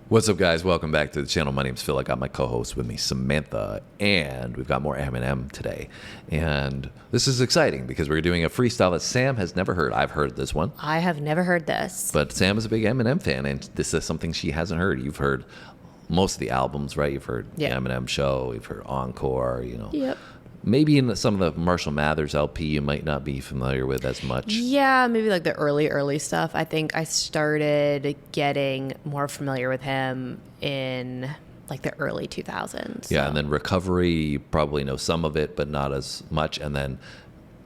What's up, guys? Welcome back to the channel. My name's Phil. I got my co-host with me, Samantha, and we've got more Eminem today. And this is exciting because we're doing a freestyle that Sam has never heard. I've heard this one. I have never heard this. But Sam is a big Eminem fan, and this is something she hasn't heard. You've heard most of the albums, right? You've heard the Eminem Show. You've heard Encore, you know. Yep. Maybe in some of the Marshall Mathers LP you might not be familiar with as much. Yeah, maybe like the early stuff. I think I started getting more familiar with him in like the early 2000s. Yeah, so. and then Recovery, you probably know some of it, but not as much. And then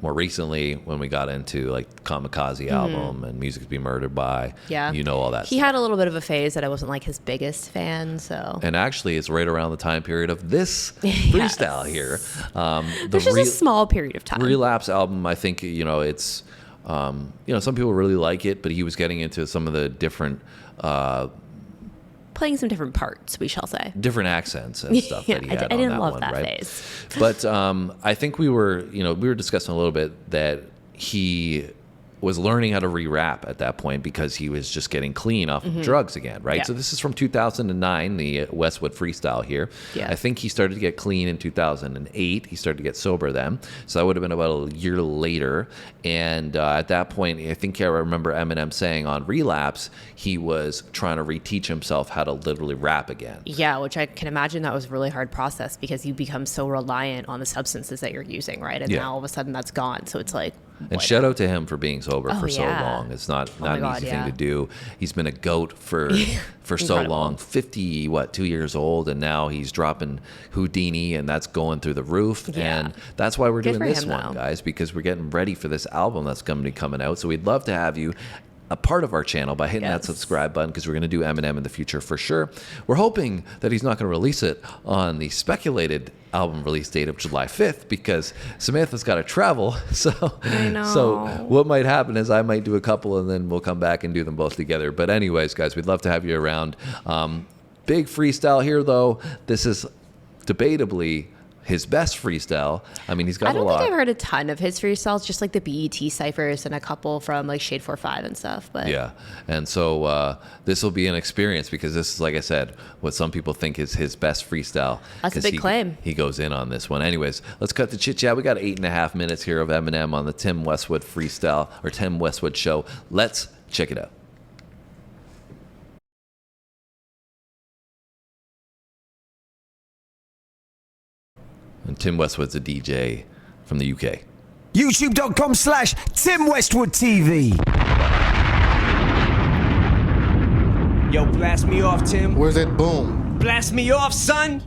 more recently, when we got into like Kamikaze album and Music's Be Murdered By, you know all that He stuff. had a little bit of a phase that I wasn't like his biggest fan, so. And actually, it's right around the time period of this freestyle here. Which is a small period of time. Relapse album, I think, you know, it's, you know, some people really like it, but he was getting into some of the different playing some different parts, we shall say. Different accents and stuff that he had I didn't love one, that right? phase. But I think we were discussing a little bit that he was learning how to re-rap at that point because he was just getting clean off of drugs again, right? Yeah. So this is from 2009, the Westwood freestyle here. Yeah. I think he started to get clean in 2008. He started to get sober then. So that would have been about a year later. And at that point, I think I remember Eminem saying on Relapse, he was trying to reteach himself how to literally rap again. Yeah, which I can imagine that was a really hard process because you become so reliant on the substances that you're using, right? And now all of a sudden that's gone. So it's like... And shout out to him for being sober for so yeah. long. It's not an easy thing to yeah. do. He's been a goat for so long, 2 years old, and now he's dropping Houdini, and that's going through the roof. Yeah. And that's why we're Good doing for this him, one, though. guys, because we're getting ready for this album that's going to be coming out. So we'd love to have you a part of our channel by hitting that subscribe button because we're going to do Eminem in the future for sure. We're hoping that he's not going to release it on the speculated album release date of July 5th because Samantha's got to travel. So, I know. So what might happen is I might do a couple and then we'll come back and do them both together. But anyways, guys, we'd love to have you around. Big freestyle here, though. This is debatably his best freestyle. I mean, he's got a lot. I don't think I've heard a ton of his freestyles, just like the BET ciphers and a couple from like Shade 45 and stuff. But yeah, and so this will be an experience because this is, like I said, what some people think is his best freestyle. That's a big claim. He goes in on this one. Anyways, let's cut the chit chat. We got 8.5 minutes here of Eminem on the Tim Westwood freestyle or Tim Westwood show. Let's check it out. And Tim Westwood's a DJ from the UK. YouTube.com/Tim Westwood TV. Yo, blast me off, Tim. Where's that boom? Blast me off, son.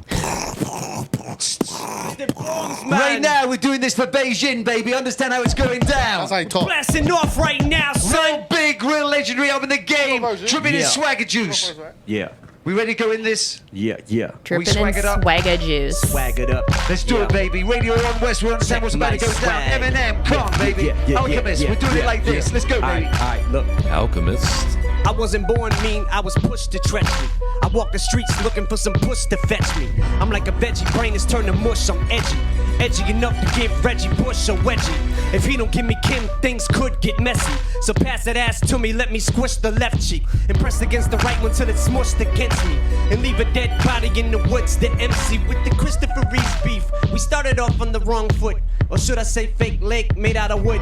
The booms, man. Right now, we're doing this for Beijing, baby. Understand how it's going down. That's how you talk. Blasting off right now, son. Real big, real legendary album in the game. Dripping in swagger juice. Yeah, We ready to go in this? yeah. dripping in swag it up? swagger juice. Swag it up. Let's do it, baby. Radio on West. We understand what's about to go Check my down. swag. Eminem, come on, baby. Alchemist, we're doing it like this. Let's go, baby. All right, look. Alchemist. I wasn't born mean, I was pushed to treachery. I walk the streets looking for some puss to fetch me. I'm like a veggie, brain is turned to mush, I'm edgy. Edgy enough to give Reggie Bush a wedgie. If he don't give me Kim, things could get messy. So pass that ass to me, let me squish the left cheek. And press against the right one till it's smushed against me. And leave a dead body in the woods, the MC with the Christopher Reeves beef. We started off on the wrong foot, or should I say fake leg made out of wood.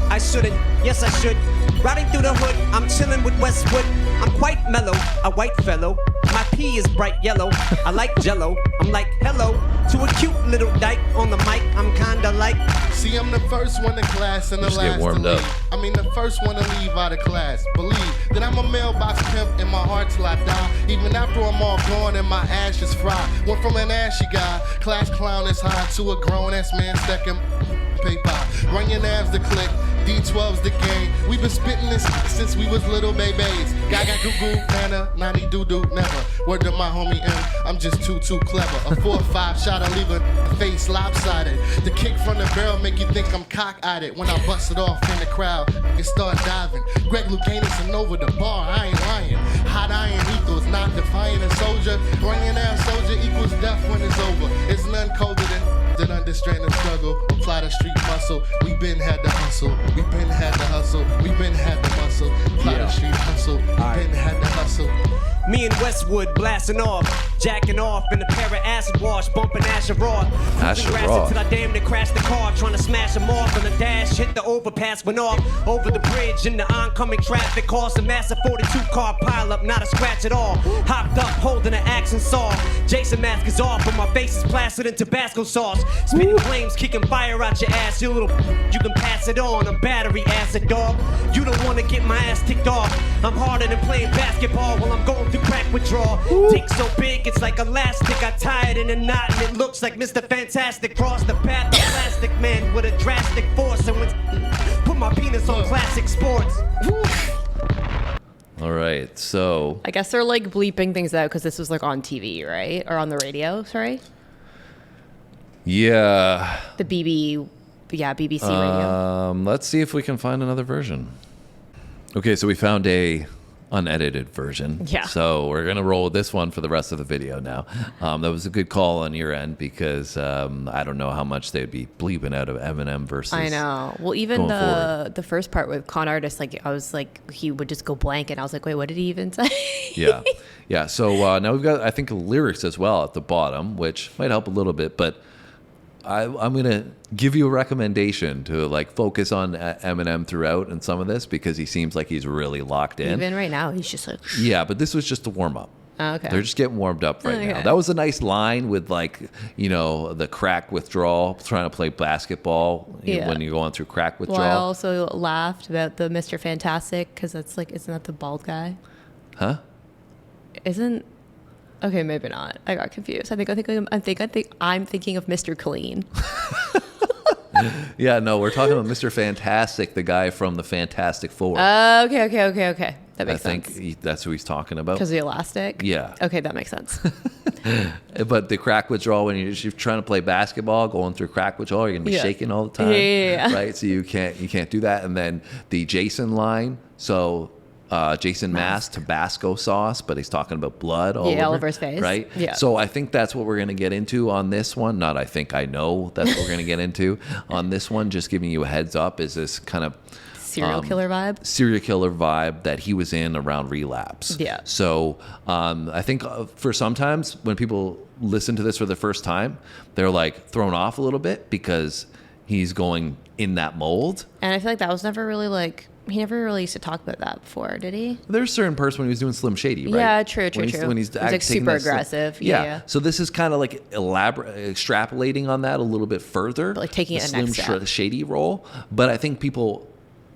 I shouldn't, yes I should. Riding through the hood, I'm chilling with Westwood. I'm quite mellow, a white fellow. My pee is bright yellow, I like jello. I'm like hello to a cute little dyke on the mic. I'm kinda like, See, I'm the first one in class and the Just get last to warmed up. leave. I mean, the first one to leave out of class. Believe that I'm a mailbox pimp in my heart till I die. Even after I'm all gone and my ashes fry. Went from an ashy guy, class clown is high, to a grown-ass man stacking paper. Run your nabs to click. D12's the game. We've been spitting this since we was little babies. Gaga goo goo, nana, nanny doo doo, never. Word to my homie M, I'm just too clever. A 4 or 5 shot, I leave a face lopsided. The kick from the barrel make you think I'm cock-eyed. When I bust it off in the crowd, and start diving. Greg Louganis and over the bar, I ain't lying. Hot iron equals not defying a soldier. Running out soldier equals death when it's over. It's none colder than understand the struggle. Apply the street muscle. We been had the hustle. We been had the hustle. We been had the muscle. Apply the street hustle. We been had the hustle. Me and Westwood blasting off, jacking off in a pair of acid wash, bumping Asher Raw. Asher Cruising Raw. till I damn near crashed the car, trying to smash them off on the dash. Hit the overpass, went off over the bridge in the oncoming traffic, caused a massive 42 car pileup, not a scratch at all. Hopped up, holding an axe and saw. Jason mask is off, but my face is plastered in Tabasco sauce. Spitting flames, kicking fire out your ass. You little, you can pass it on. I'm battery acid, dog. You don't wanna get my ass ticked off. I'm harder than playing basketball while I'm going through crack withdrawal. Dick so big, it's like elastic. I tie it in a knot and it looks like Mr. Fantastic. Cross the path of plastic man with a drastic force. And when put my penis on classic sports. All right, so I guess they're like bleeping things out because this was like on TV, right? Or on the radio, sorry? yeah, The BBC radio. let's see if we can find another version. Okay, so we found a unedited version. Yeah. So we're gonna roll with this one for the rest of the video now. That was a good call on your end because I don't know how much they'd be bleeping out of Eminem versus. I know. Well, even going forward. the first part with Con Artist, like I was like, he would just go blank, and I was like, wait, what did he even say? Yeah. So now we've got, I think, lyrics as well at the bottom, which might help a little bit. But I'm gonna give you a recommendation to like focus on Eminem throughout in some of this because he seems like he's really locked in. Even right now, he's just like, Yeah, but this was just a warm up. oh, okay. They're just getting warmed up right now. Okay. That was a nice line with like, you know, the crack withdrawal, trying to play basketball Yeah. when you're going through crack Well, I withdrawal. also laughed about the Mr. Fantastic because that's like, isn't that the bald guy? Huh? Okay, maybe not. I got confused. I'm thinking of Mr. Clean. Yeah, no, we're talking about Mr. Fantastic, the guy from the Fantastic Four. Okay. That I makes think sense. that's who he's talking about. Because the elastic? Yeah. Okay, that makes sense. But the crack withdrawal, when you're trying to play basketball, going through crack withdrawal, you're gonna be Yeah. shaking all the time. Yeah. Right? So you can't do that. And then the Jason line, so Jason Mask, Tabasco sauce, but he's talking about blood all over his face. Right? Yeah. So I think that's what we're gonna get into on this one. Not I think, I know that's what we're gonna get into on this one. Just giving you a heads up is this kind of Serial killer vibe. that he was in around Relapse. Yeah. So I think for sometimes when people listen to this for the first time, they're like thrown off a little bit because he's going in that mold. And I feel like that was never really like, he never really used to talk about that before, did he? There's a certain person when he was doing Slim Shady, right? Yeah, true. When he's He's like super aggressive. Yeah. So this is kind of like extrapolating on that a little bit further. But like taking the it a next step. Shady role. But I think people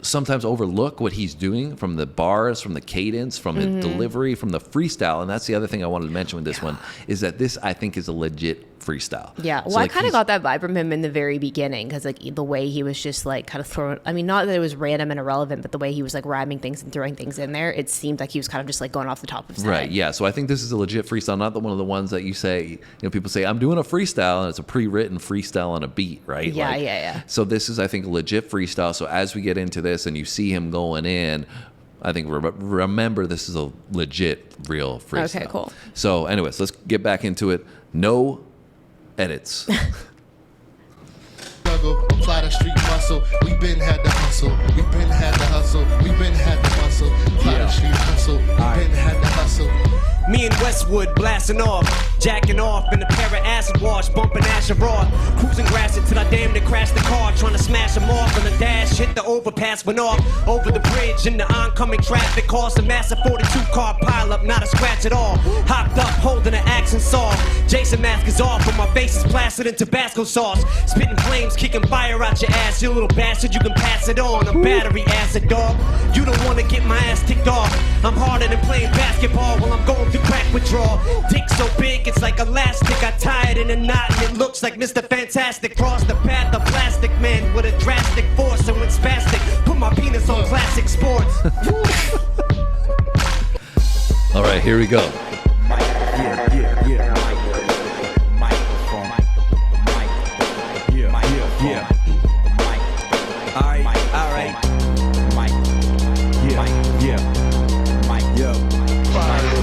sometimes overlook what he's doing from the bars, from the cadence, from the delivery, from the freestyle. And that's the other thing I wanted to mention with this one is that this, I think, is a legit freestyle. Yeah. Well, So, I like, kind of he's- got that vibe from him in the very beginning because like the way he was just like kind of throwing, I mean, not that it was random and irrelevant, but the way he was like rhyming things and throwing things in there, it seemed like he was kind of just like going off the top of his Right, head. yeah. So I think this is a legit freestyle, not the one of the ones that you say, you know, people say, I'm doing a freestyle, and it's a pre-written freestyle on a beat, right? Yeah, yeah. So this is, I think, a legit freestyle. So as we get into this and you see him going in, I think remember this is a legit, real freestyle. Okay, cool. So anyways, let's get back into it. No edits. Struggle, apply the street muscle. We been had the hustle. We been had the hustle. We been had the muscle. Apply the street hustle. We been had the hustle. Me and Westwood blasting off, jacking off in a pair of acid wash, bumping Asher Raw. Cruising grass it till I damn near crashed the car, trying to smash them off on the dash. Hit the overpass, went off over the bridge in the oncoming traffic, caused a massive 42 car pileup, not a scratch at all. Hopped up, holding an axe and saw. Jason mask is off, but my face is plastered in Tabasco sauce. Spitting flames, kicking fire out your ass, you little bastard. You can pass it on. I'm battery acid, dog. You don't wanna get my ass ticked off. I'm harder than playing basketball while I'm going through crack withdrawal. Dick so big, it's like elastic. I tie it in a knot and it looks like Mr. Fantastic. Cross the path of plastic man with a drastic force and went spastic. Put my penis on classic sports. All right, here we go.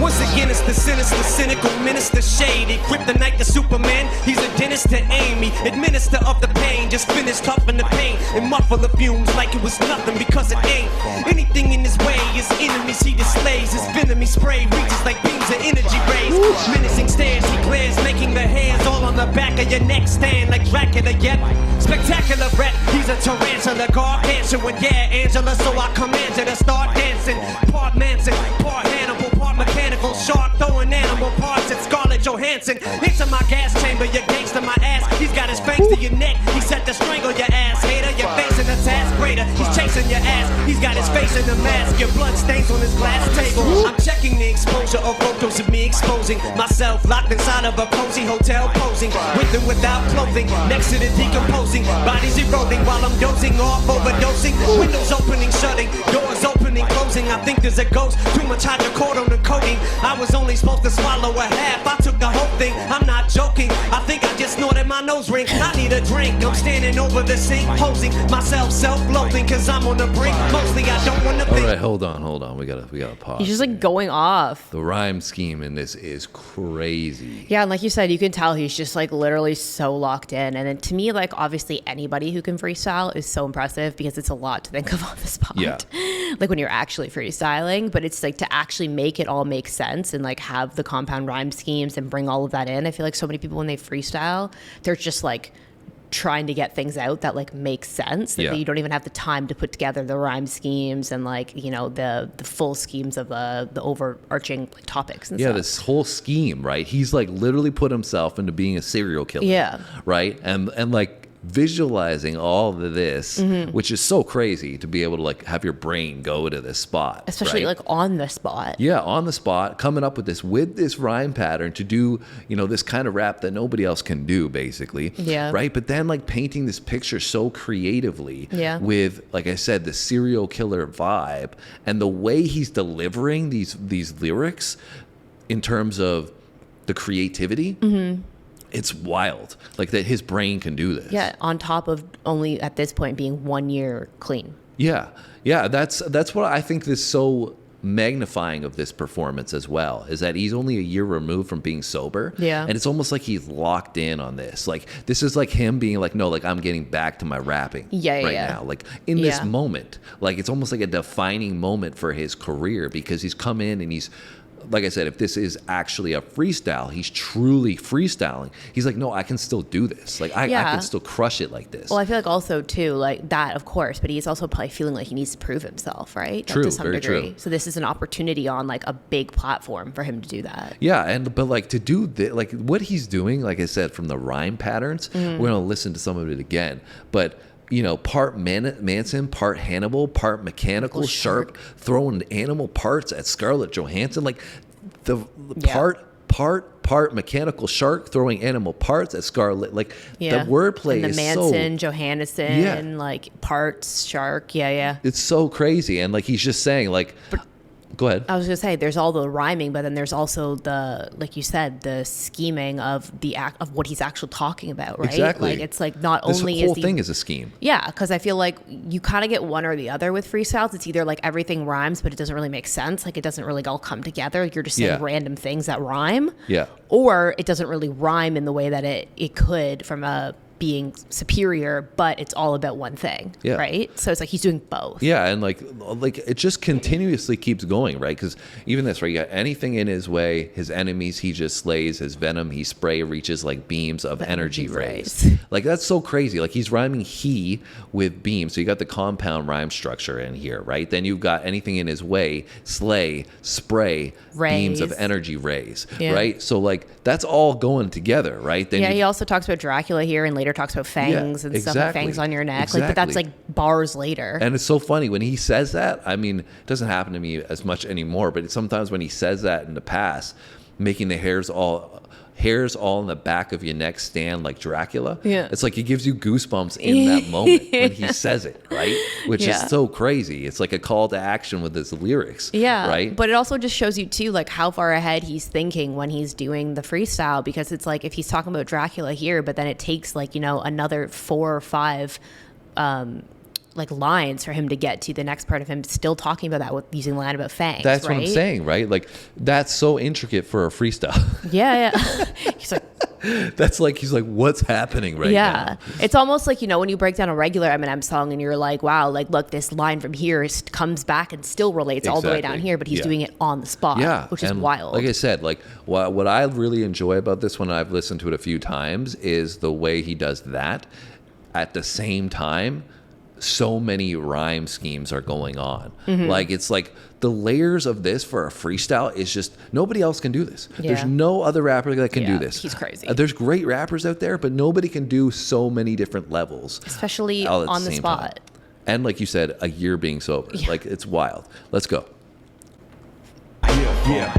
Once again, it's the sinister, cynical minister shady. Kryptonite to Superman, he's a dentist to Amy. Administer of the pain, just finish toughen the pain and muffle the fumes like it was nothing because it ain't. Anything in his way, his enemies he displays. His venomous spray reaches like beams of energy rays. Menacing stares, he glares, making the hairs all on the back of your neck stand like Dracula. Yet spectacular rat, he's a tarantula, gargantuan. Yeah, Angela, so I command you to start dancing. Part Manson, part Hannibal, part mechanical shark, throwing animal parts at Scarlett Johansson. Into my gas chamber, your gangster my ass. He's got his fangs to your neck, he set to strangle your ass. Hater, you're facing a task greater. He's chasing your ass, he's got his face in the mask. Your blood stains on his glass table. I'm checking the exposure of photos of me exposing myself locked inside of a cozy hotel posing. With and without clothing, next to the decomposing. Bodies eroding while I'm dozing off, overdosing. Windows opening, shutting, doors opening, closing. I think there's a ghost, too much hydrocodone and codeine. I was only supposed to swallow a half, I took the whole thing, I'm not joking. I think I just snorted my nose ring. I need a drink, I'm standing over the sink, posing myself self-loathing, cause I'm on the brink. Mostly I don't wanna think. All right, hold on. We gotta pause. He's just like going off. The rhyme scheme in this is crazy. Yeah, and like you said, you can tell he's just like literally so locked in. And then to me, like obviously anybody who can freestyle is so impressive because it's a lot to think of on the spot. Yeah. Like when you're actually freestyling, but it's like to actually make it all make sense and like have the compound rhyme schemes and bring all of that in. I feel like so many people when they freestyle, they're just like trying to get things out that like make sense, that you don't even have the time to put together the rhyme schemes and like, you know, the full schemes of the overarching like topics and stuff. This whole scheme, right? He's like literally put himself into being a serial killer, right? And like visualizing all of this, which is so crazy to be able to like have your brain go to this spot, especially right? like on the spot. Yeah, on the spot, coming up with this rhyme pattern to do, you know, this kind of rap that nobody else can do, basically. Yeah. Right. But then like painting this picture so creatively with, like I said, the serial killer vibe and the way he's delivering these lyrics in terms of the creativity. It's wild, like that his brain can do this. Yeah, on top of only at this point being 1 year clean. Yeah, that's what I think is so magnifying of this performance as well, is that he's only a year removed from being sober. Yeah. And it's almost like he's locked in on this. Like this is like him being like, no, like I'm getting back to my rapping now. Like in this moment, like it's almost like a defining moment for his career because he's come in and he's, like I said, if this is actually a freestyle, he's truly freestyling. He's like, no, I can still do this. Like, I can still crush it like this. Well, I feel like also, too, like that, of course, but he's also probably feeling like he needs to prove himself, right? True, to some very degree. true. So this is an opportunity on like a big platform for him to do that. Yeah, but like to do like what he's doing, like I said, from the rhyme patterns, we're going to listen to some of it again. But you know, part Manson, part Hannibal, part mechanical shark, throwing animal parts at Scarlett Johansson. Like the part mechanical shark throwing animal parts at Scarlett. Like the wordplay and the is Manson, Johansson, like parts shark. Yeah. It's so crazy. And like he's just saying like, go ahead. I was gonna say there's all the rhyming, but then there's also the, like you said, the scheming of the act of what he's actually talking about, right? Exactly. Like it's like not this only whole is thing is a scheme. Yeah, because I feel like you kind of get one or the other with freestyles. It's either like everything rhymes, but it doesn't really make sense. Like it doesn't really all come together. You're just saying random things that rhyme. Yeah. Or it doesn't really rhyme in the way that it could from a being superior, but it's all about one thing, right? So it's like he's doing both. Yeah, and like it just continuously keeps going, right? Because even this, right? You got anything in his way, his enemies he just slays, his venom he spray reaches like beams of energy rays. Like that's so crazy. Like he's rhyming he with beam, so you got the compound rhyme structure in here, right? Then you've got anything in his way, slay, spray, beams of energy rays, right? So like that's all going together, right? Then he also talks about Dracula here and later talks about fangs and stuff, like fangs on your neck. Like, but that's like bars later. And it's so funny when he says that. I mean, it doesn't happen to me as much anymore, but sometimes when he says that in the past, making the hairs all in the back of your neck stand like Dracula. Yeah. It's like it gives you goosebumps in that moment when he says it, right? Which is so crazy. It's like a call to action with his lyrics. Yeah. Right. But it also just shows you too, like how far ahead he's thinking when he's doing the freestyle, because it's like if he's talking about Dracula here, but then it takes like, you know, another 4 or 5 like lines for him to get to the next part of him still talking about that with using the line about fangs. That's right? what I'm saying, right? Like that's so intricate for a freestyle. Yeah. He's like, That's like, he's like, what's happening right now? yeah. It's almost like, you know, when you break down a regular Eminem song and you're like, wow, like, look, this line from here comes back and still relates all the way down here, but he's doing it on the spot, which is wild. Like I said, like what I really enjoy about this one, I've listened to it a few times, is the way he does that. At the same time, so many rhyme schemes are going on. Like, it's like the layers of this for a freestyle is just, nobody else can do this. There's no other rapper that can do this. He's crazy. There's great rappers out there, but nobody can do so many different levels. Especially all at on the same spot. time. And like you said, a year being sober. Like, it's wild. Let's go. Yeah.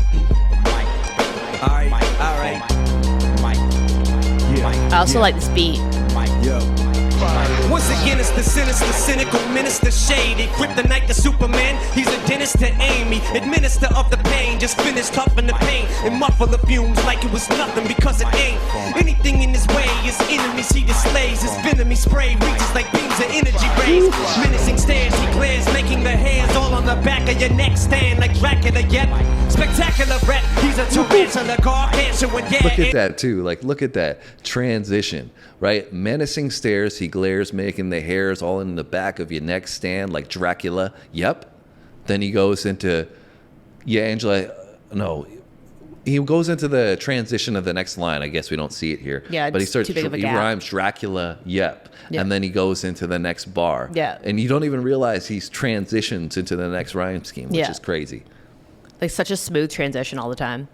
All right. I also like this beat. Once again, it's the sinister, cynical minister Shady. Kryptonite to Superman, he's a dentist to Amy. Administer of the pain, just finish toughen the pain and muffle the fumes like it was nothing because it ain't. Anything in his way, his enemies he displays. His venom he spray reaches like beams of energy rays. Menacing stares he glares, making the hairs all on the back of your neck stand like Dracula. Yet spectacular rat, he's a tarantula, gargantuan. Look at that too. Like, look at that transition, right? Menacing stares he glares, making the hairs all in the back of your neck stand like Dracula. Yep. Then he goes into, Angela. No, he goes into the transition of the next line. I guess we don't see it here. Yeah, but he starts. too big of a he gap. rhymes Dracula. Yep. And then he goes into the next bar. Yeah. And you don't even realize he's transitions into the next rhyme scheme, which is crazy. Like, such a smooth transition all the time.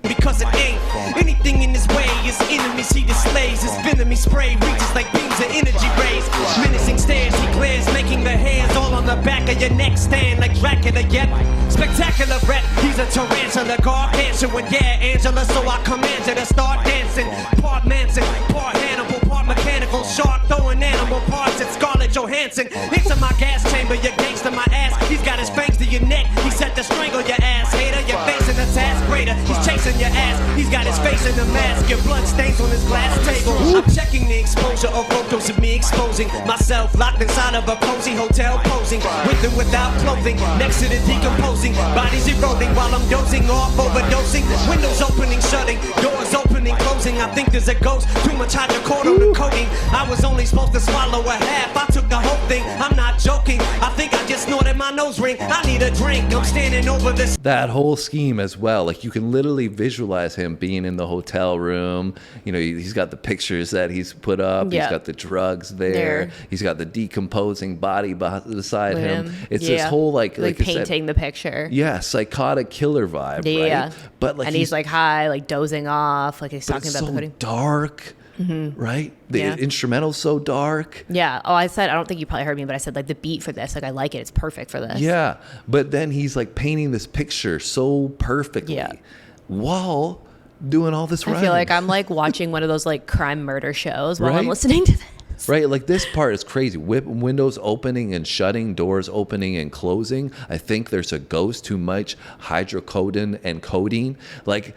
Because it ain't anything in his way, his enemies he displays. His venom he spray reaches like beams of energy rays. Menacing stares he glares, making the hairs all on the back of your neck stand like Dracula. Yet spectacular rat, he's a tarantula, gargantuan. Yeah, Angela, so I command you to start dancing. Part Manson, part Hannibal, part mechanical shark throwing animal parts at Scarlett Johansson. Into my gas chamber, your gangster my ass. He's got his fangs to your neck, he set to strangle your ass. Hater, you're facing a task greater. He's chasing your ass, he's got his face in the mask. Your blood stains on his glass table. I'm checking the exposure of photos of me exposing myself locked inside of a cozy hotel, posing with and without clothing, next to the decomposing bodies eroding while I'm dozing off, overdosing. Windows opening, shutting, doors opening, closing. I think there's a ghost, too much hydrocodone coating. I was only supposed to swallow a half, I took the whole thing. I'm not joking, I think I just snorted my nose ring. I need a drink, I'm standing over this. That whole scheme as well, like, you can literally visualize him being in the hotel room. You know, he's got the pictures that he's put up. He's got the drugs there. He's got the decomposing body beside him. It's this whole like painting the picture. Yeah, psychotic killer vibe. Right? But like, and he's like high, like dozing off, like he's talking about so the pudding. Dark. Right? The instrumental's so dark. Yeah. Oh, I don't think you probably heard me, but I said, like, the beat for this, like, I like it. It's perfect for this. Yeah. But then he's like painting this picture so perfectly while doing all this rhyme. I feel like I'm like watching one of those like crime murder shows while I'm listening to this. Right? Like, this part is crazy. Windows opening and shutting, doors opening and closing. I think there's a ghost, too much hydrocodone and codeine. Like,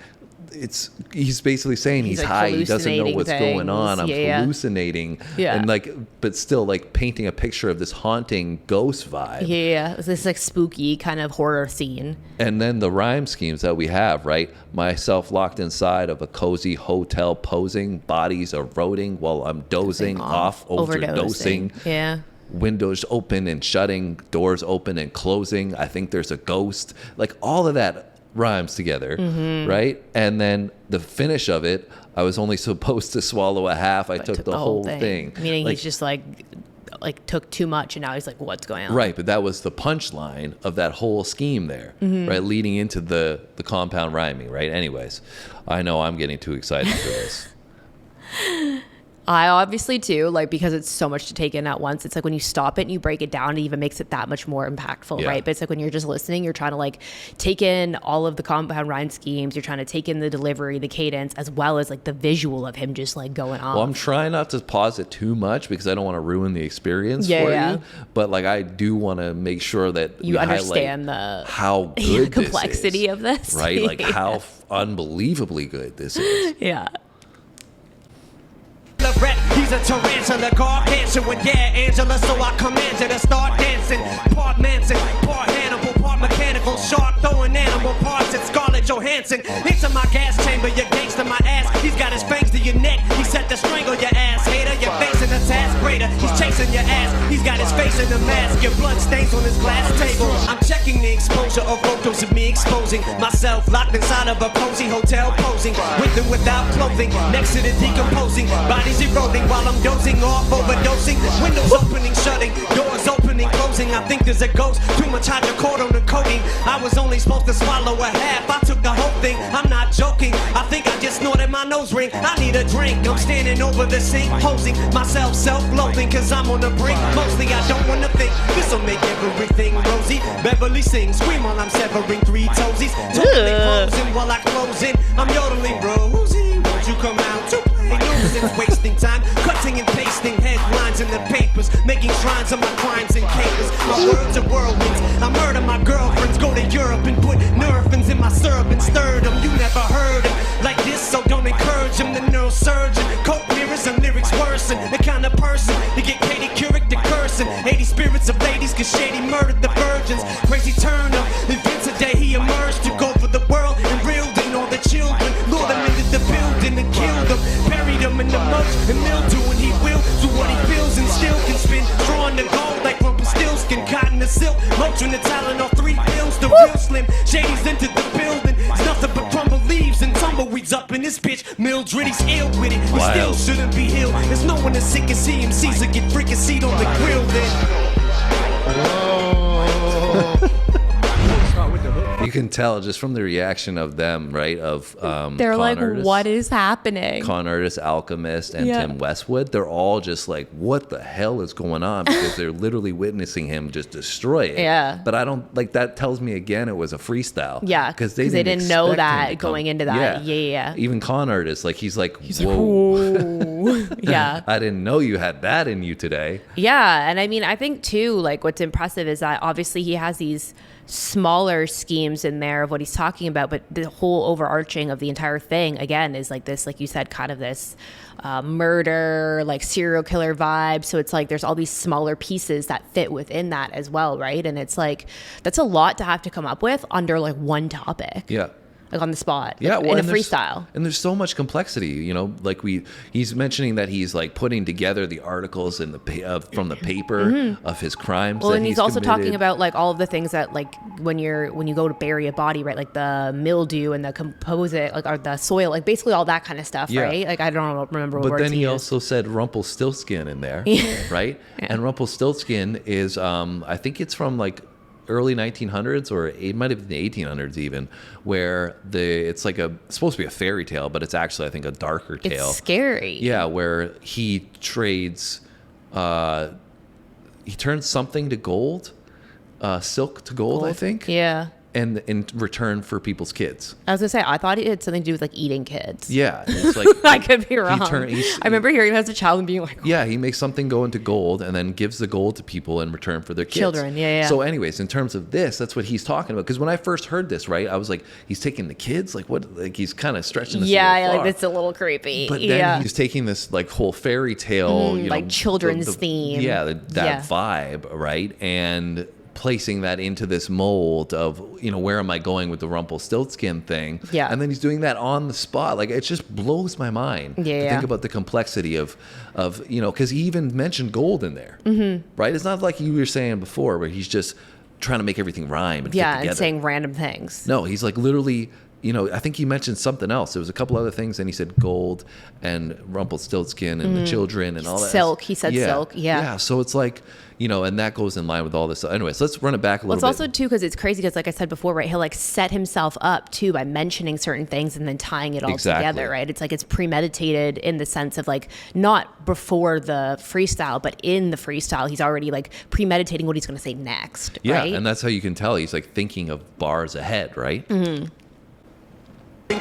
he's basically saying he's like high, he doesn't know what's going on. I'm hallucinating. And like, but still like painting a picture of this haunting ghost vibe. It's this like spooky kind of horror scene. And then the rhyme schemes that we have, right? Myself locked inside of a cozy hotel, posing, bodies eroding while I'm dozing off, overdosing. Windows open and shutting, doors open and closing. I think there's a ghost. Like, all of that rhymes together, right? And then the finish of it, I was only supposed to swallow a half. I took the whole thing. Meaning, like, he's just like took too much, and now he's like, what's going on? Right, but that was the punchline of that whole scheme there, right? Leading into the compound rhyming, right? Anyways, I know I'm getting too excited for this. I obviously too, like, because it's so much to take in at once. It's like when you stop it and you break it down, it even makes it that much more impactful, right? But it's like when you're just listening, you're trying to like take in all of the compound rhyme schemes. You're trying to take in the delivery, the cadence, as well as like the visual of him just like going on. Well, I'm trying not to pause it too much because I don't want to ruin the experience for you. But like, I do want to make sure that you understand how good the complexity of this, right? Like how unbelievably good this is. He's She's a tarantula, gargantuan, yeah, Angela, so I command you to start dancing. Part Manson, part Hannibal, part mechanical, shark throwing animal parts at Scarlett Johansson. Into my gas chamber, your gangster my ass. He's got his fangs to your neck, he set to strangle your ass, hater. You're facing a task greater, he's chasing your ass. He's got his face in a mask, your blood stains on his glass table. I'm checking the exposure of photos of me exposing myself, locked inside of a cozy hotel, posing with and without clothing, next to the decomposing bodies eroding while I'm dozing off, overdosing. Windows opening, shutting, doors opening, closing. I think there's a ghost, too much hydrocodone on the coating. I was only supposed to swallow a half, I took the whole thing, I'm not joking. I think I just snorted my nose ring, I need a drink. I'm standing over the sink, posing myself, self-loathing, cause I'm on the brink. Mostly I don't wanna think, this'll make everything rosy. Beverly sings, scream while I'm severing three toesies. Totally frozen while I close in, I'm yodeling, Rosie, won't you come out to play? Nuisance, wasting time, cutting and pasting headlines in the papers, making shrines of my crimes and capers. My words are whirlwinds, I murder my girlfriends, go to Europe and put Nerfins in my syrup and stirred them. You never heard them like this, so don't encourage them. The neurosurgeon, coke mirrors and lyrics worsen. The kind of person to get Katie Couric to cursing. 80 spirits of ladies, cause Shady murdered the virgins. Crazy turn of events today, he emerged to go for the world and reeled in all the children. Lured them into the building and killed them, buried them in the mulch and mildew, and he will do what he feels and still can spin. Drawing the gold like Rumpelstiltskin, cotton and silk, Motrin the talent on 3 pills. The real Slim Shady's entered the building. It's nothing but crumble leaves and tumbleweeds up in this bitch. Mildred, he's ill with it, he still shouldn't be healed. There's no one as sick as he, MCs will get freaking seat on the grill then. Whoa. You can tell just from the reaction of them, right? Of they're con like, artists, what is happening? Con artist, Alchemist, and Tim Westwood. They're all just like, what the hell is going on? Because they're literally witnessing him just destroy it. Yeah. But I don't like that. Tells me again it was a freestyle. Yeah, because they didn't know that going into that. Yeah. Yeah. Even con artists, like he's like, whoa. Ooh. Yeah. I didn't know you had that in you today. Yeah, and I mean, I think too, like what's impressive is that obviously he has these smaller schemes in there of what he's talking about, but the whole overarching of the entire thing again is like this, like you said, kind of this murder, like serial killer vibe. So it's like there's all these smaller pieces that fit within that as well, right? And it's like that's a lot to have to come up with under like one topic. Yeah. Like on the spot, yeah, like, well, in a freestyle. And there's so much complexity, you know. Like he's mentioning that he's like putting together the articles in the from the paper of his crimes. Well, that and he's also committed. talking about like all of the things that like when you go to bury a body, right? Like the mildew and the composite, like or the soil, like basically all that kind of stuff, right? Like I don't remember what But words then he used. also said Rumpelstiltskin in there, right? Yeah. And Rumpelstiltskin is, I think it's from like early 1900s, or it might have been the 1800s even, where it's like supposed to be a fairy tale, but it's actually I think a darker tale. It's scary. Yeah, where he trades, he turns something to gold, silk to gold, I think. Yeah. And in return for people's kids. I was gonna say I thought it had something to do with like eating kids. Yeah, it's like I could be wrong. I remember hearing as a child and being like, yeah, he makes something go into gold and then gives the gold to people in return for their kids. Children, yeah. So anyways, in terms of this, that's what he's talking about. Because when I first heard this, right, I was like, he's taking the kids? Like what? Like he's kind of stretching this a little far. Like it's a little creepy. But then he's taking this like whole fairy tale, you know, like children's theme. Yeah, that vibe, right? And placing that into this mold of, you know, where am I going with the Rumpelstiltskin thing? Yeah. And then he's doing that on the spot. Like, it just blows my mind to think about the complexity of you know, because he even mentioned gold in there, right? It's not like you were saying before where he's just trying to make everything rhyme and fit together. And saying random things. No, he's like literally, you know, I think he mentioned something else. There was a couple other things, and he said gold and Rumpelstiltskin and the children and all that. Silk. He said silk. Yeah. Yeah. So it's like, you know, and that goes in line with all this. Anyways, let's run it back a little bit. It's also too because it's crazy because, like I said before, right? He'll like set himself up too by mentioning certain things and then tying it all together, right? It's like it's premeditated in the sense of like not before the freestyle, but in the freestyle, he's already like premeditating what he's going to say next. Yeah, right? and that's how you can tell he's like thinking of bars ahead, right? Mm-hmm.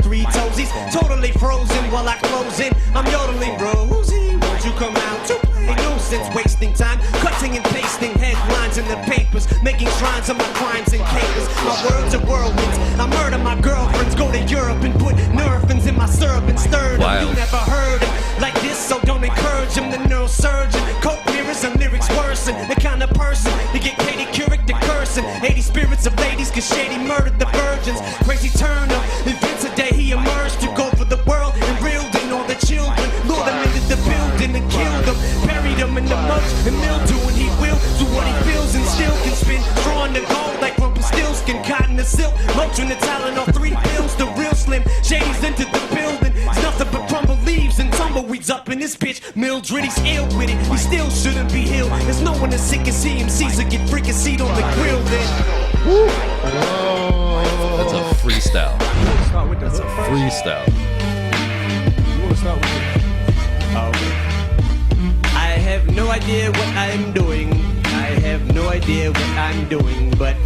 Three toesies, totally frozen while I close in. I'm yodeling, Rosie, won't you come out to play? Nuisance, wasting time, cutting and pasting headlines in the papers, making shrines of my crimes and capers. My words are whirlwinds. I murder my girlfriends, go to Europe and put Nerfins in my syrup and stir them. You never heard them like this, so don't encourage them. The Shady murdered the virgins. Crazy turn of events a day he emerged to go for the world and reeled in all the children. Lured them into the building and killed them. Buried them in the mulch and mildew, and he will do what he feels and still can spin. Drawing the gold like Rumpelstiltskin, cotton and silk. Mulching the talent on 3 pills. The real Slim Shady's entered the building. It's nothing but crumbled leaves and tumbleweeds up in this bitch. Mildred, he's ill with it. He still shouldn't be healed. There's no one as sick as he. MCs will get freaking seat on the grill then. That's a freestyle. That's a freestyle. You want to start with it? I have no idea what I'm doing. I have no idea what I'm doing, but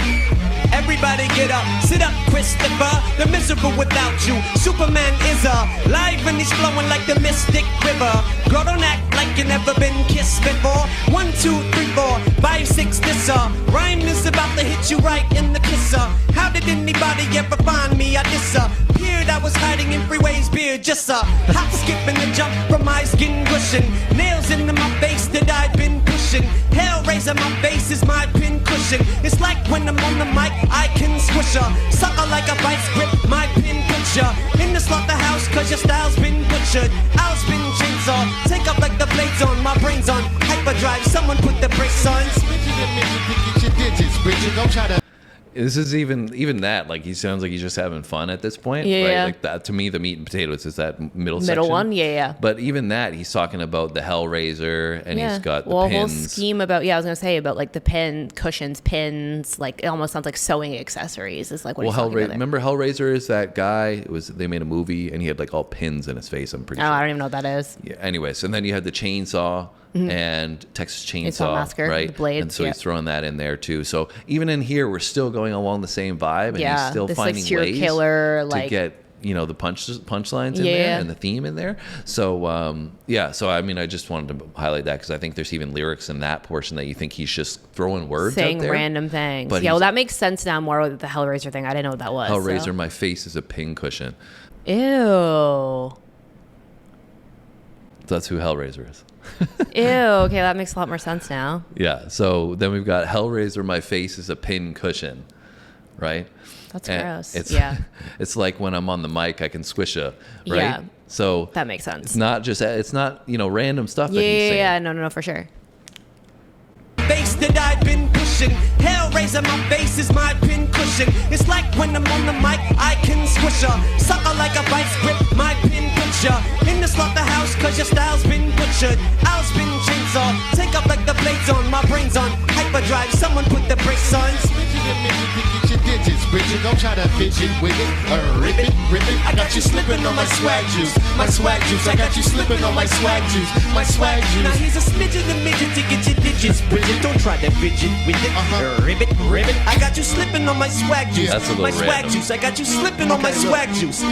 everybody get up, sit up, Christopher. They're miserable without you. Superman is alive and he's flowing like the Mystic River. Girl, don't act like you never been kissed before. 1, 2, 3, 4, 5, 6, this rhyme is about to hit you right in the kisser. How did anybody ever find me? I disappeared. I was hiding in Freeway's beard. Just hop, skip, and a jump from my skin cushion. Nails into my face that I've been pushing. Hellraiser, my face is my pin cushion. It's like when I'm on the mic, I can squish her. Sucker like a vice grip, my pin pusher. In the slaughterhouse, cause your style's been butchered. I'll spin chainsaw, take up like the blades on. My brain's on hyperdrive, someone put the brakes on. Get your digits, Bridget. Don't try to. This is even that, like, he sounds like he's just having fun at this point, Yeah, right? yeah. Like, that to me, the meat and potatoes is that middle section. one, yeah. But even that, he's talking about the Hellraiser, and he's got the a whole pins. scheme about I was gonna say about like the pin cushions, pins, like it almost sounds like sewing accessories. Is like what he's talking about there. Remember Hellraiser is that guy? They made a movie, and he had like all pins in his face. I'm pretty Oh, sure. I don't even know what that is. Yeah. Anyways, and then you had the chainsaw. And Texas Chainsaw, Massacre, right? the blades, and so yeah. he's throwing that in there too. So even in here, we're still going along the same vibe, and Yeah, he's still this, like, finding serial ways killer, to like- get the punchlines in Yeah. there and the theme in there. So So I mean, I just wanted to highlight that because I think there's even lyrics in that portion that you think he's just throwing words Saying out there. random things. But Yeah, well, he's- that makes sense now more with the Hellraiser thing. I didn't know what that was. Hellraiser, so. my face is a pin cushion. Ew. That's who Hellraiser is. Ew. Okay, that makes a lot more sense now. Yeah. So then we've got Hellraiser, my face is a pin cushion, right? That's And gross. It's, Yeah. It's like when I'm on the mic, I can squish a, right? Yeah. So That makes sense. it's not random stuff that he's saying. Yeah, no, for sure. Face that I've been pushing. Hellraiser, my face is my pin cushion. It's like when I'm on the mic, I can squish her. Sucker like a vice grip, my pin pusher. In the slaughterhouse, cause your style's been butchered. I'll spin chainsaw, take up like the blades on. My brain's on hyperdrive, someone put the brakes on. Get your digits, Bridget. Don't try to fidget with it. Rip it. I got you slipping on my swag juice. My swag juice. I got you slipping on my swag juice. My swag Now juice. here's a smidgen of midget to get your digits, Bridget. Don't try to fidget with it. Ribbit. I got you slipping on my swag juice. That's a little my swag random. juice. I got you slipping on my swag juice.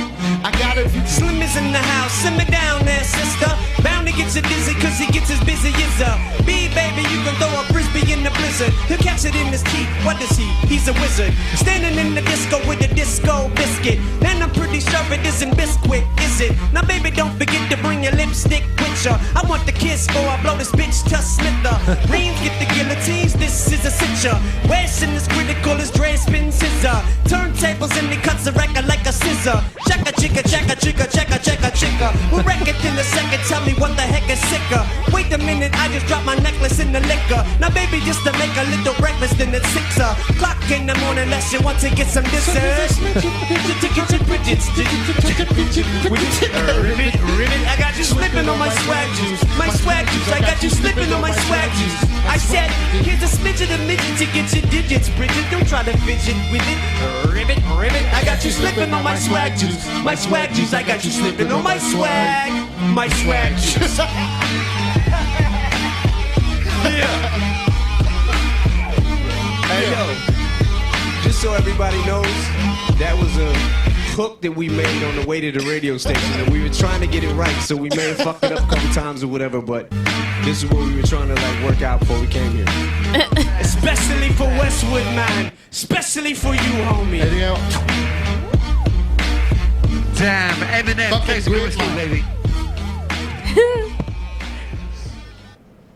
I got it. Slim is in the house, simmer down there, sister. Bound to get you dizzy, cause he gets as busy as a bee, baby. You can throw a frisbee in the blizzard. He'll catch it in his teeth. What is he? He's a wizard. Standing in the disco with a disco biscuit. And I'm pretty sure it isn't Biscuit, is it? Now, baby, don't forget to bring your lipstick with ya. I want the kiss before I blow this bitch to slither. Reams get the guillotines, this is a cincher. Washing is critical as Dre spin scissor. Turntables and he cuts a record like a scissor. Checka chicka, checka chicka, checka checka chicka. We'll wreck it in a second, tell me what the heck is sicker. Wait a minute, I just dropped my necklace in the liquor. Now baby, just to make a little breakfast in the 6'er. Clock in the morning, unless you want to get some dessert. Ribbit, I got you slipping on my swag juice. My swag juice, I got you slipping on my swag juice. I said, here's a smidget of midget to get your digits, Bridget. Don't try to fidget with it. Ribbit, I got you slipping on my swag juice. My swag juice, I got you slipping on my swag. My swag juice. Yeah. Hey, yo. Just so everybody knows, that was a hook that we made on the way to the radio station, and we were trying to get it right, so we may have fucked it up a couple times or whatever, but this is what we were trying to like work out before we came here. Especially for Westwood, man. Especially for you, homie. Hey, yo. Damn, Eminem, Fucking plays a good gridlock. baby.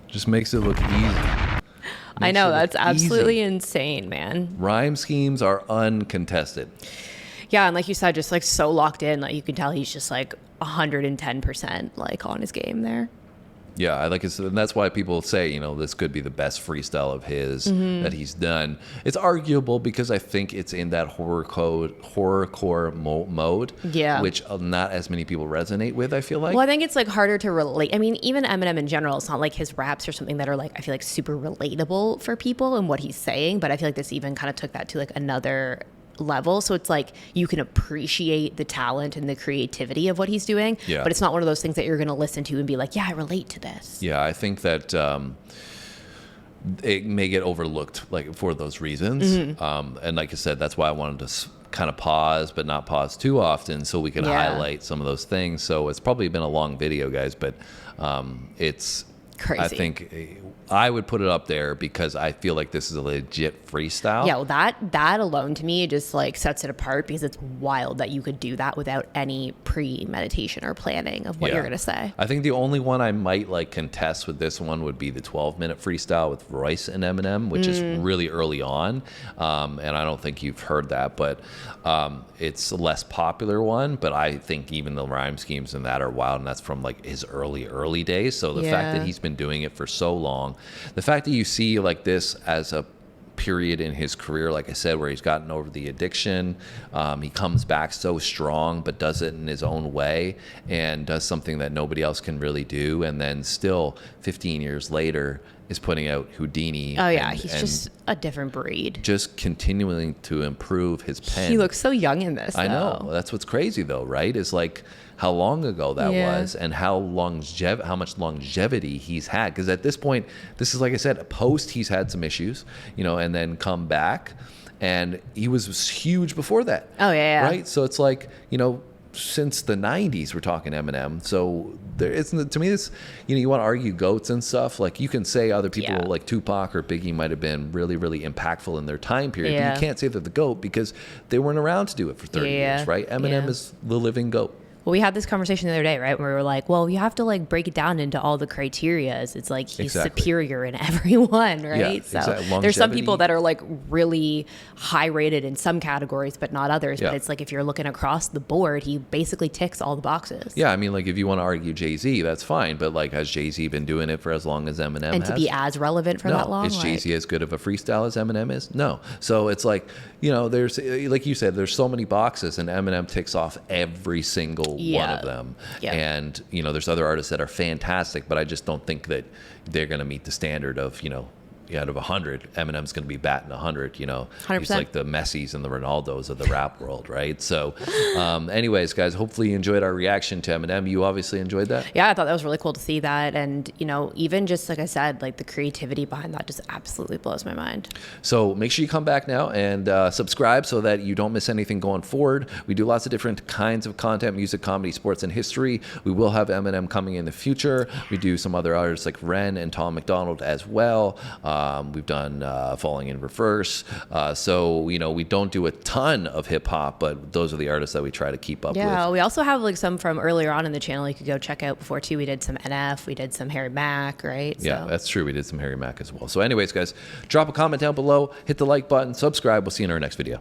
Just makes it look easy. I know, that's absolutely easy. insane, man. Rhyme schemes are uncontested. Yeah, and like you said, just like so locked in, like you can tell he's just like 110% like on his game there. Yeah, I like it, and that's why people say, you know, this could be the best freestyle of his that he's done. It's arguable because I think it's in that horrorcore mode, which not as many people resonate with, I feel like. Well, I think it's like harder to relate. I mean, even Eminem in general, it's not like his raps or something that are like, I feel like super relatable for people and what he's saying, but I feel like this even kind of took that to like another level. So it's like you can appreciate the talent and the creativity of what he's doing, but it's not one of those things that you're going to listen to and be like, yeah, I relate to this. Yeah, I think that it may get overlooked like for those reasons. And like I said, that's why I wanted to kind of pause, but not pause too often so we can highlight some of those things. So it's probably been a long video, guys, but it's crazy. I think I would put it up there because I feel like this is a legit freestyle. Yeah, well, that alone to me just like sets it apart because it's wild that you could do that without any premeditation or planning of what you're gonna say. I think the only one I might like contest with this one would be the 12-minute freestyle with Royce and Eminem, which is really early on, and I don't think you've heard that, but it's a less popular one. But I think even the rhyme schemes in that are wild, and that's from like his early days. So the fact that he's been doing it for so long, the fact that you see like this as a period in his career, like I said, where he's gotten over the addiction, he comes back so strong, but does it in his own way and does something that nobody else can really do, and then still 15 years later is putting out Houdini. Oh yeah, he's just a different breed. Just continuing to improve his pen. He looks so young in this. I know. That's what's crazy though, right? Is like how long ago that was and how much longevity he's had. Because at this point, this is, like I said, post he's had some issues, you know, and then come back, and he was huge before that. Oh yeah. Right. So it's like, you know, since the 90s we're talking Eminem. So there isn't, to me, this, you know, you want to argue goats and stuff, like you can say other people like Tupac or Biggie might have been really impactful in their time period, but you can't say they're the goat because they weren't around to do it for 30 years, right? Eminem is the living goat. Well, we had this conversation the other day, right? Where we were like, well, you have to like break it down into all the criterias. It's like he's superior in every one, right? Yeah, so there's some people that are like really high rated in some categories, but not others. But it's like if you're looking across the board, he basically ticks all the boxes. Yeah, I mean, like if you want to argue Jay-Z, that's fine. But like, has Jay-Z been doing it for as long as Eminem has? And to be as relevant for that long? Is Jay-Z as good of a freestyle as Eminem is? No. So it's like, you know, there's, like you said, there's so many boxes, and Eminem ticks off every single one of them. And, you know, there's other artists that are fantastic, but I just don't think that they're going to meet the standard of, you know, out of 100, Eminem's going to be batting 100, you know. 100%. He's like the Messis and the Ronaldos of the rap world, right? So anyways, guys, hopefully you enjoyed our reaction to Eminem. You obviously enjoyed that? Yeah, I thought that was really cool to see that. And, you know, even just like I said, like the creativity behind that just absolutely blows my mind. So make sure you come back now and subscribe so that you don't miss anything going forward. We do lots of different kinds of content: music, comedy, sports, and history. We will have Eminem coming in the future. We do some other artists like Ren and Tom McDonald as well. We've done Falling in Reverse. So, you know, we don't do a ton of hip hop, but those are the artists that we try to keep up with. Yeah, we also have like some from earlier on in the channel you could go check out before too. We did some NF, we did some Harry Mack, right? Yeah, that's true. We did some Harry Mack as well. So anyways, guys, drop a comment down below, hit the like button, subscribe. We'll see you in our next video.